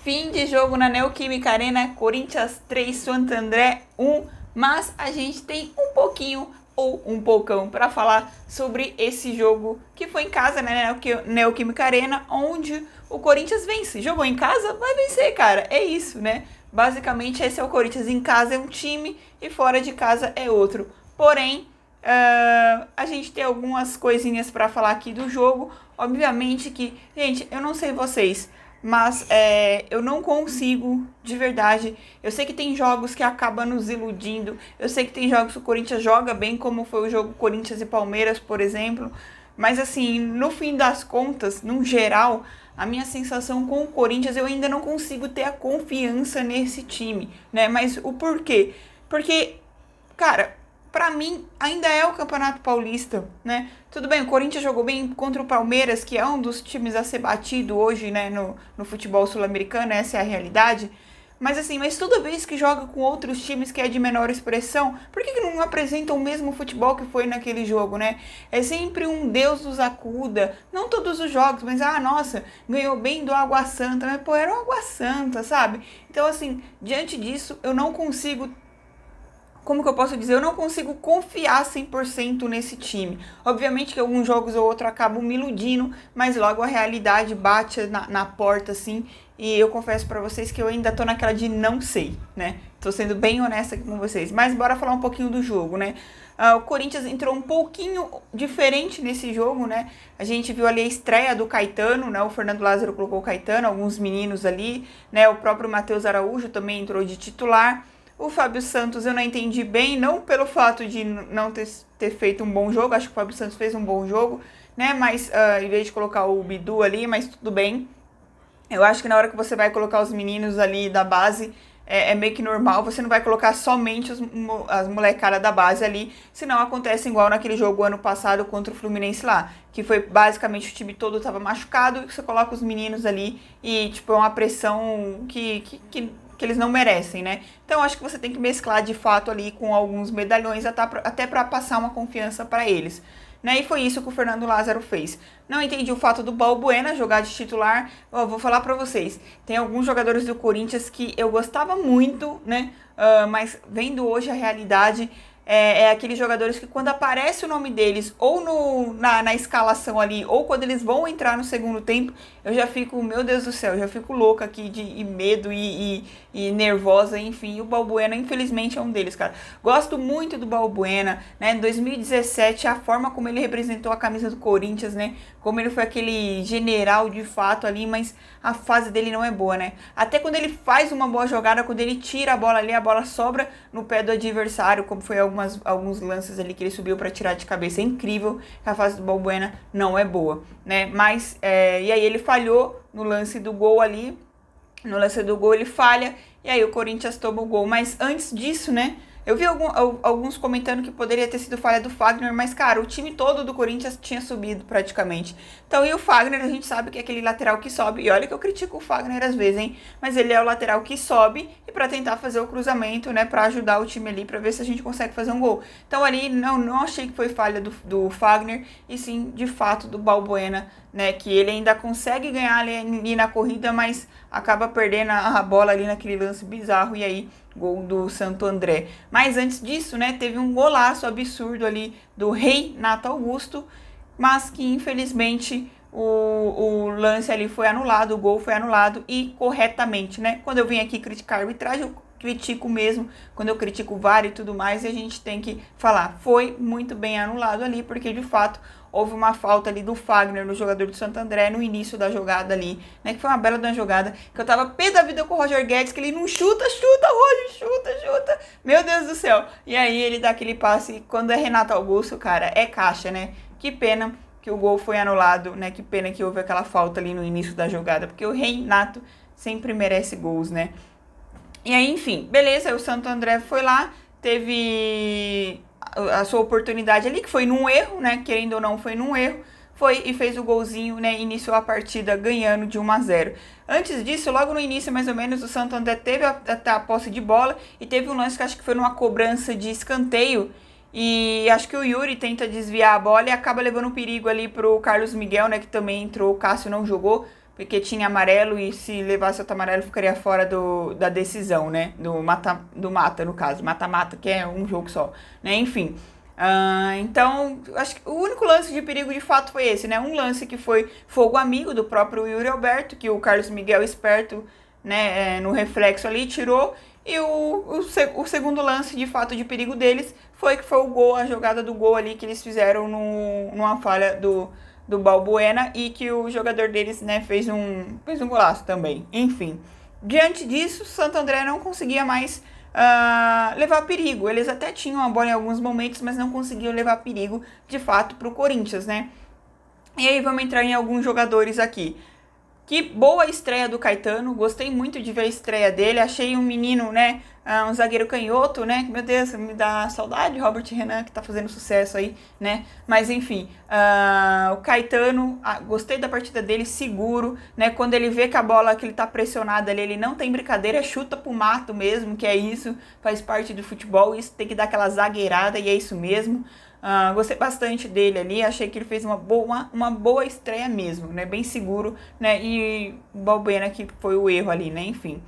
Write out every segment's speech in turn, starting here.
Fim de jogo na Neoquímica Arena, Corinthians 3, Santo André 1, mas a gente tem um pouquinho ou um pocão para falar sobre esse jogo que foi em casa, né, Neoquímica Arena, onde o Corinthians vence. Jogou em casa, vai vencer, cara, é isso, né? Basicamente esse é o Corinthians, em casa é um time e fora de casa é outro. Porém, a gente tem algumas coisinhas para falar aqui do jogo. Obviamente que, gente, eu não sei vocês, mas eu não consigo, de verdade. Eu sei que tem jogos que acabam nos iludindo. Eu sei que tem jogos que o Corinthians joga bem, como foi o jogo Corinthians e Palmeiras, por exemplo. Mas assim, no fim das contas, no geral, a minha sensação com o Corinthians, eu ainda não consigo ter a confiança nesse time, né? Mas o porquê? Porque, cara, pra mim, ainda é o Campeonato Paulista, né? Tudo bem, o Corinthians jogou bem contra o Palmeiras, que é um dos times a ser batido hoje, né, no futebol sul-americano, essa é a realidade. Mas toda vez que joga com outros times que é de menor expressão, por que não apresentam o mesmo futebol que foi naquele jogo, né? É sempre um Deus nos acuda, não todos os jogos, mas, nossa, ganhou bem do Água Santa, mas, pô, era o Água Santa, sabe? Então, assim, diante disso, eu não consigo, como que eu posso dizer? Eu não consigo confiar 100% nesse time. Obviamente que alguns jogos ou outro acabam me iludindo, mas logo a realidade bate na porta, assim, e eu confesso pra vocês que eu ainda tô naquela de não sei, né? Tô sendo bem honesta aqui com vocês. Mas bora falar um pouquinho do jogo, né? O Corinthians entrou um pouquinho diferente nesse jogo, né? A gente viu ali a estreia do Caetano, né? O Fernando Lázaro colocou o Caetano, alguns meninos ali, né? O próprio Matheus Araújo também entrou de titular. O Fábio Santos eu não entendi bem, não pelo fato de não ter feito um bom jogo, acho que o Fábio Santos fez um bom jogo, né? Mas em vez de colocar o Bidu ali, mas tudo bem. Eu acho que na hora que você vai colocar os meninos ali da base, é meio que normal, você não vai colocar somente as molecadas da base ali, senão acontece igual naquele jogo ano passado contra o Fluminense lá, que foi basicamente o time todo tava machucado, e você coloca os meninos ali e, tipo, é uma pressão que eles não merecem, né? Então acho que você tem que mesclar de fato ali com alguns medalhões até para passar uma confiança para eles, né? E foi isso que o Fernando Lázaro fez. Não entendi o fato do Balbuena jogar de titular. Eu vou falar para vocês, tem alguns jogadores do Corinthians que eu gostava muito, né? Mas vendo hoje a realidade, é aqueles jogadores que quando aparece o nome deles, ou na escalação ali, ou quando eles vão entrar no segundo tempo, eu já fico, meu Deus do céu, eu já fico louca aqui de medo e nervosa, enfim. E o Balbuena, infelizmente, é um deles, cara. Gosto muito do Balbuena, né? Em 2017, a forma como ele representou a camisa do Corinthians, né? Como ele foi aquele general de fato ali, mas a fase dele não é boa, né? Até quando ele faz uma boa jogada, quando ele tira a bola ali, a bola sobra no pé do adversário, como foi alguns lances ali que ele subiu para tirar de cabeça. É incrível que a fase do Balbuena não é boa, né? Mas, e aí ele falhou no lance do gol ali, no lance do gol ele falha, e aí o Corinthians toma o gol. Mas antes disso, né? Eu vi alguns comentando que poderia ter sido falha do Fagner, mas, cara, o time todo do Corinthians tinha subido praticamente. Então, e o Fagner, a gente sabe que é aquele lateral que sobe. E olha que eu critico o Fagner às vezes, hein? Mas ele é o lateral que sobe e pra tentar fazer o cruzamento, né? Pra ajudar o time ali, pra ver se a gente consegue fazer um gol. Então, ali, não achei que foi falha do Fagner, e sim, de fato, do Balbuena, né? Que ele ainda consegue ganhar ali na corrida, mas acaba perdendo a bola ali naquele lance bizarro, e aí gol do Santo André. Mas antes disso, né, teve um golaço absurdo ali do Renato Augusto, mas que infelizmente o lance ali foi anulado, o gol foi anulado e corretamente, né? Quando eu vim aqui criticar a arbitragem, eu critico mesmo, quando eu critico o VAR e tudo mais, e a gente tem que falar, foi muito bem anulado ali, porque de fato houve uma falta ali do Fagner, no jogador do Santo André, no início da jogada ali, né, que foi uma bela de uma jogada, que eu tava pé da vida com o Roger Guedes, que ele não chuta, Roger, chuta, meu Deus do céu, e aí ele dá aquele passe, quando é Renato Augusto, cara, é caixa, né, que pena que o gol foi anulado, né, que pena que houve aquela falta ali no início da jogada, porque o Renato sempre merece gols, né. E aí, enfim, beleza, o Santo André foi lá, teve a sua oportunidade ali, que foi num erro, né, querendo ou não, foi num erro, foi e fez o golzinho, né, iniciou a partida ganhando de 1-0. Antes disso, logo no início, mais ou menos, o Santo André teve até a posse de bola e teve um lance que acho que foi numa cobrança de escanteio, e acho que o Yuri tenta desviar a bola e acaba levando um perigo ali pro Carlos Miguel, né, que também entrou, o Cássio não jogou, porque tinha amarelo e se levasse outro amarelo ficaria fora da decisão, né? Do mata, no caso. Mata-mata, que é um jogo só, né? Enfim. Então, acho que o único lance de perigo de fato foi esse, né? Um lance que foi fogo amigo do próprio Yuri Alberto, que o Carlos Miguel esperto, né, no reflexo ali tirou. E o segundo lance de fato de perigo deles foi o gol, a jogada do gol ali que eles fizeram numa falha do Balbuena e que o jogador deles, né, fez um golaço também. Enfim, diante disso, o Santo André não conseguia mais levar perigo. Eles até tinham a bola em alguns momentos, mas não conseguiam levar perigo de fato para o Corinthians, né? E aí vamos entrar em alguns jogadores aqui. Que boa estreia do Caetano, gostei muito de ver a estreia dele, achei um menino, né, um zagueiro canhoto, né, meu Deus, me dá saudade, Robert Renan, que tá fazendo sucesso aí, né, mas enfim, o Caetano, gostei da partida dele, seguro, né, quando ele vê que a bola, que ele tá pressionado ali, ele não tem brincadeira, chuta pro mato mesmo, que é isso, faz parte do futebol, isso tem que dar aquela zagueirada e é isso mesmo. Gostei bastante dele ali, achei que ele fez uma boa estreia mesmo, né, bem seguro, né, e o Balbuena que foi o erro ali, né, enfim.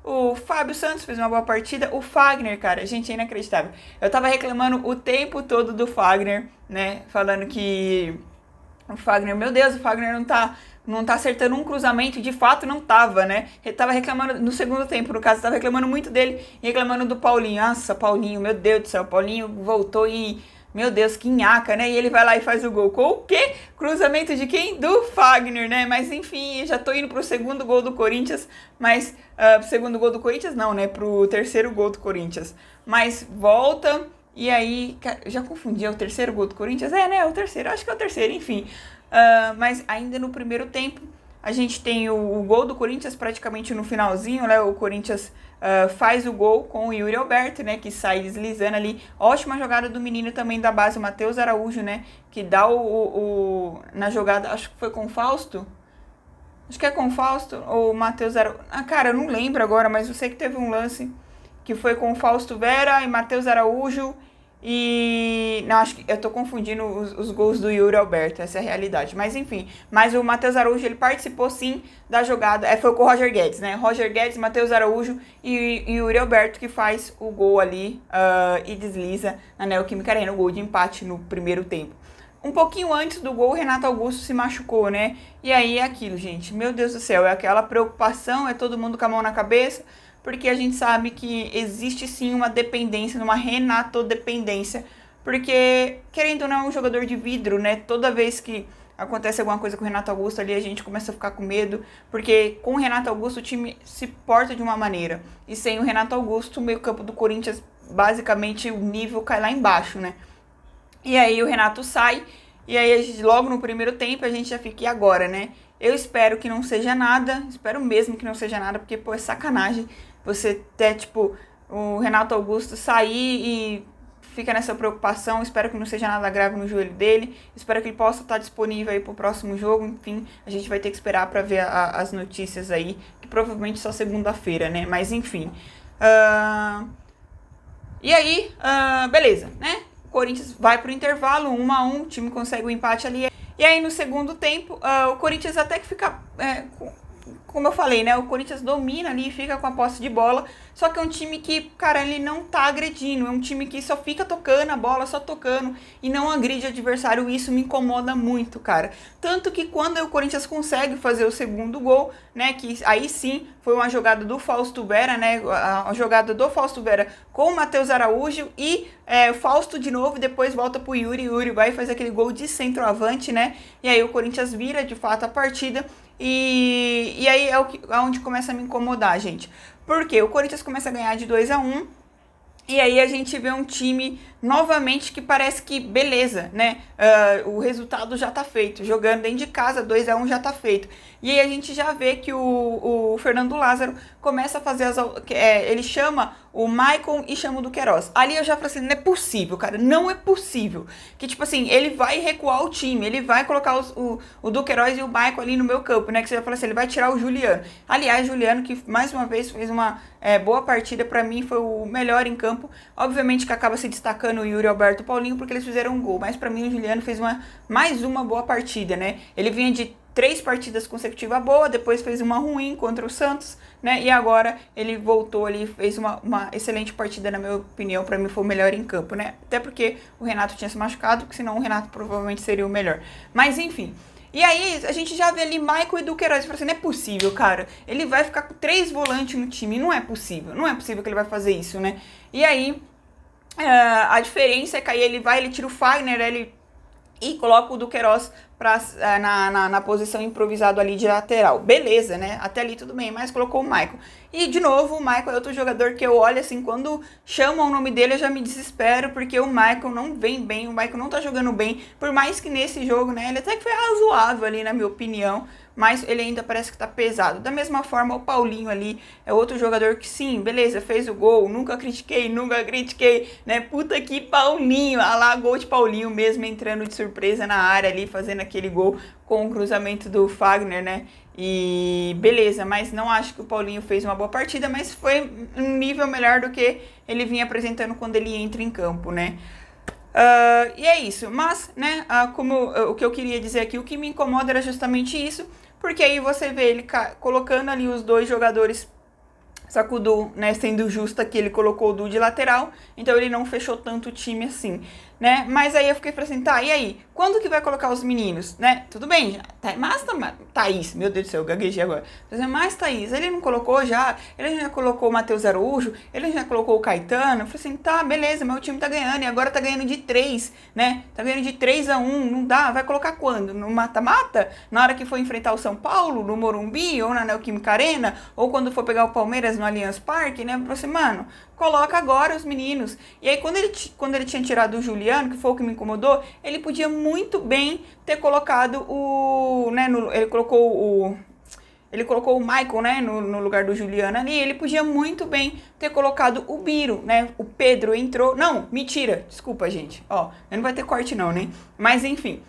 O Fábio Santos fez uma boa partida, o Fagner, cara, gente, é inacreditável. Eu tava reclamando o tempo todo do Fagner, né, falando que o Fagner, meu Deus, o Fagner não tá acertando um cruzamento, de fato não tava, né? Ele tava reclamando, no segundo tempo, no caso, tava reclamando muito dele e reclamando do Paulinho. Nossa, Paulinho, meu Deus do céu, Paulinho voltou e, meu Deus, que nhaca, né? E ele vai lá e faz o gol. Com o quê? Cruzamento de quem? Do Fagner, né? Mas enfim, já tô indo pro segundo gol do Corinthians, mas, pro segundo gol do Corinthians não, né? Pro terceiro gol do Corinthians. Mas volta... E aí, já confundi, é o terceiro gol do Corinthians? É, né? É o terceiro, acho que é o terceiro, enfim. Mas ainda no primeiro tempo, a gente tem o gol do Corinthians praticamente no finalzinho, né? O Corinthians faz o gol com o Yuri Alberto, né? Que sai deslizando ali. Ótima jogada do menino também da base, o Matheus Araújo, né? Que dá na jogada, acho que foi com o Fausto. Acho que é com o Fausto ou o Matheus Araújo. Cara, eu não lembro agora, mas eu sei que teve um lance que foi com o Fausto Vera e Matheus Araújo e... Não, acho que eu tô confundindo os gols do Yuri Alberto, essa é a realidade. Mas enfim, mas o Matheus Araújo, ele participou sim da jogada, foi com o Roger Guedes, né? Roger Guedes, Matheus Araújo e Yuri Alberto que faz o gol ali e desliza na Neoquímica Arena, o gol de empate no primeiro tempo. Um pouquinho antes do gol, o Renato Augusto se machucou, né? E aí é aquilo, gente, meu Deus do céu, é aquela preocupação, é todo mundo com a mão na cabeça, porque a gente sabe que existe sim uma dependência, uma renatodependência, porque, querendo ou não, é um jogador de vidro, né? Toda vez que acontece alguma coisa com o Renato Augusto ali, a gente começa a ficar com medo, porque com o Renato Augusto o time se porta de uma maneira, e sem o Renato Augusto, o meio-campo do Corinthians, basicamente, o nível cai lá embaixo, né? E aí o Renato sai, e aí logo no primeiro tempo a gente já fica, e agora, né? Eu espero que não seja nada, espero mesmo que não seja nada, porque, pô, é sacanagem você ter, tipo, o Renato Augusto sair e fica nessa preocupação. Espero que não seja nada grave no joelho dele, espero que ele possa estar disponível aí pro próximo jogo. Enfim, a gente vai ter que esperar para ver as notícias aí, que provavelmente só segunda-feira, né? Mas enfim. E aí, beleza, né? O Corinthians vai pro intervalo, 1-1, o time consegue o empate ali. E aí no segundo tempo, o Corinthians até que fica, como eu falei, né, o Corinthians domina ali, fica com a posse de bola, só que é um time que, cara, ele não tá agredindo, é um time que só fica tocando a bola, só tocando, e não agride o adversário, e isso me incomoda muito, cara. Tanto que quando o Corinthians consegue fazer o segundo gol, né, que aí sim foi uma jogada do Fausto Vera, né, a jogada do Fausto Vera com o Matheus Araújo, e o Fausto de novo, depois volta pro Yuri vai e faz aquele gol de centroavante, né, e aí o Corinthians vira de fato a partida. E aí é onde começa a me incomodar, gente. Porque o Corinthians começa a ganhar de 2-1. E aí a gente vê um time novamente que parece que, beleza, né? O resultado já tá feito. Jogando dentro de casa, 2-1 já tá feito. E aí a gente já vê que o Fernando Lázaro começa a fazer ele chama o Maicon e chama o Duqueiroz. Ali eu já falei assim, não é possível, cara, não é possível. Que tipo assim, ele vai recuar o time, ele vai colocar o Duqueiroz e o Maicon ali no meu campo, né? Que você já falou assim, ele vai tirar o Juliano. Aliás, Juliano que mais uma vez fez uma boa partida, pra mim foi o melhor em campo. Obviamente que acaba se destacando o Yuri Alberto e o Paulinho porque eles fizeram um gol, mas pra mim o Juliano fez mais uma boa partida, né? Ele vinha de 3 partidas consecutivas boas, depois fez uma ruim contra o Santos, né? E agora ele voltou ali, fez uma excelente partida, na minha opinião, para mim foi o melhor em campo, né? Até porque o Renato tinha se machucado, porque senão o Renato provavelmente seria o melhor. Mas enfim. E aí, a gente já vê ali Michael e Duqueiroz. Assim, não é possível, cara. Ele vai ficar com 3 volantes no time. Não é possível. Não é possível que ele vai fazer isso, né? E aí, a diferença é que aí ele tira o Fagner, e coloca o Duqueiroz na posição improvisado ali de lateral. Beleza, né? Até ali tudo bem, mas colocou o Michael. E, de novo, o Michael é outro jogador que eu olho assim, quando chamam o nome dele eu já me desespero, porque o Michael não vem bem, o Michael não tá jogando bem, por mais que nesse jogo, né, ele até que foi razoável ali, na minha opinião, mas ele ainda parece que tá pesado. Da mesma forma, o Paulinho ali é outro jogador que, sim, beleza, fez o gol, nunca critiquei, né? Puta que Paulinho, ah lá, gol de Paulinho mesmo, entrando de surpresa na área ali, fazendo aquele gol com o cruzamento do Fagner, né? E beleza, mas não acho que o Paulinho fez uma boa partida, mas foi um nível melhor do que ele vinha apresentando quando ele entra em campo, né? E é isso, mas, né, o que eu queria dizer aqui, o que me incomoda era justamente isso, porque aí você vê ele colocando ali os 2 jogadores, só que o Du, né, sendo justo aqui, ele colocou o Du de lateral, então ele não fechou tanto o time assim, né? Mas aí eu fiquei assim, tá, e aí? Quando que vai colocar os meninos, né? Tudo bem, mas Thaís, meu Deus do céu, eu gaguejei agora. Mas Thaís, ele não colocou já? Ele já colocou o Matheus Araújo? Ele já colocou o Caetano? Eu falei assim, tá, beleza, mas o time tá ganhando, e agora tá ganhando de 3, né? Tá ganhando de 3-1, não dá, vai colocar quando? No mata-mata? Na hora que for enfrentar o São Paulo, no Morumbi, ou na Neoquímica Arena, ou quando for pegar o Palmeiras no Allianz Parque, né? Eu falei assim, mano, coloca agora os meninos. E aí, quando ele tinha tirado o Juliano, que foi o que me incomodou, ele podia muito bem ter colocado né, ele colocou o Michael, né, no lugar do Juliano ali, ele podia muito bem ter colocado o Biro, né, o Pedro entrou, não, mentira, desculpa, gente, ó, não vai ter corte não, né, mas enfim,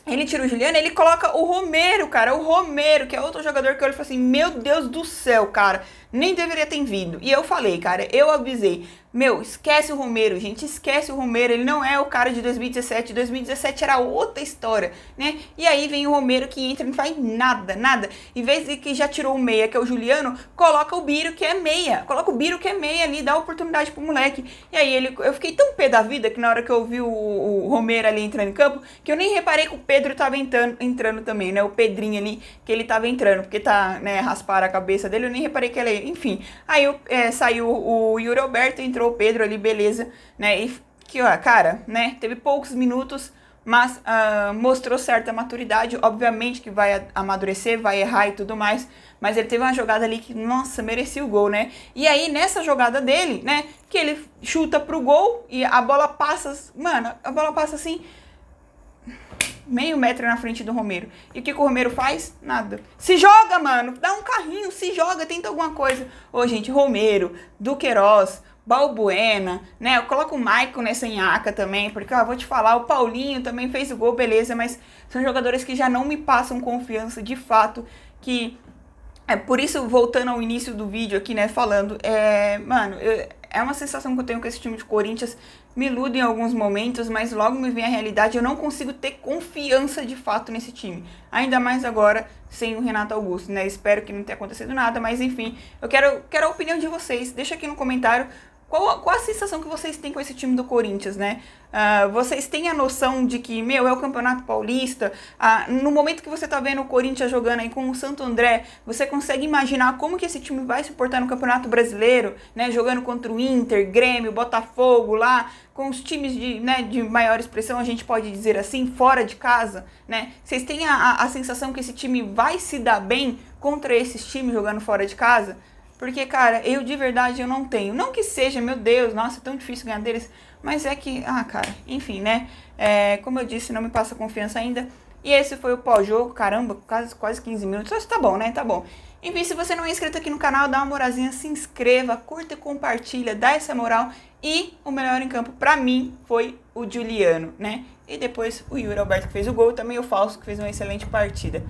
ele tira o Juliano, ele coloca o Romero, cara, o Romero, que é outro jogador que eu olho e falo assim, meu Deus do céu, cara, nem deveria ter vindo. E eu falei, cara, eu avisei, meu, esquece o Romero, gente, esquece o Romero, ele não é o cara de 2017 era outra história, né? E aí vem o Romero que entra e não faz nada, em vez de que já tirou o meia, que é o Juliano, coloca o Biro, que é meia, ali, dá oportunidade pro moleque. E aí eu fiquei tão pé da vida que na hora que eu vi o Romero ali entrando em campo, que eu nem reparei que o Pedro tava entrando também, né? O Pedrinho ali, que ele tava entrando, porque tá, né, raspar a cabeça dele, eu nem reparei que ele, enfim. Aí saiu o Yuri Alberto, entrou o Pedro ali, beleza, né? E que, ó, cara, né? Teve poucos minutos, mas mostrou certa maturidade. Obviamente que vai amadurecer, vai errar e tudo mais, mas ele teve uma jogada ali que, nossa, merecia o gol, né? E aí, nessa jogada dele, né, que ele chuta pro gol e a bola passa, mano, a bola passa assim, meio metro na frente do Romero. E o que o Romero faz? Nada. Se joga, mano, dá um carrinho, se joga, tenta alguma coisa. Ô, gente, Romero, Duqueiroz, Balbuena, né? Eu coloco o Michael nessa nhaca também, porque, ó, vou te falar, o Paulinho também fez o gol, beleza, mas são jogadores que já não me passam confiança de fato, que... por isso, voltando ao início do vídeo aqui, né, falando, mano, é uma sensação que eu tenho com esse time de Corinthians, me ilude em alguns momentos, mas logo me vem a realidade, eu não consigo ter confiança de fato nesse time. Ainda mais agora, sem o Renato Augusto, né, espero que não tenha acontecido nada, mas enfim, eu quero a opinião de vocês, deixa aqui no comentário qual a sensação que vocês têm com esse time do Corinthians, né? Vocês têm a noção de que, meu, é o Campeonato Paulista? No momento que você tá vendo o Corinthians jogando aí com o Santo André, você consegue imaginar como que esse time vai se portar no Campeonato Brasileiro, né? Jogando contra o Inter, Grêmio, Botafogo lá, com os times de maior expressão, a gente pode dizer assim, fora de casa, né? Vocês têm a sensação que esse time vai se dar bem contra esses times jogando fora de casa? Porque, cara, eu de verdade eu não tenho. Não que seja, meu Deus, nossa, é tão difícil ganhar deles. Mas é que, cara, enfim, né? Como eu disse, não me passa confiança ainda. E esse foi o pós-jogo, caramba, quase 15 minutos. Mas tá bom, né? Tá bom. Enfim, se você não é inscrito aqui no canal, dá uma moralzinha, se inscreva, curta e compartilha, dá essa moral. E o melhor em campo pra mim foi o Juliano, né? E depois o Yuri Alberto que fez o gol, também o Falso que fez uma excelente partida.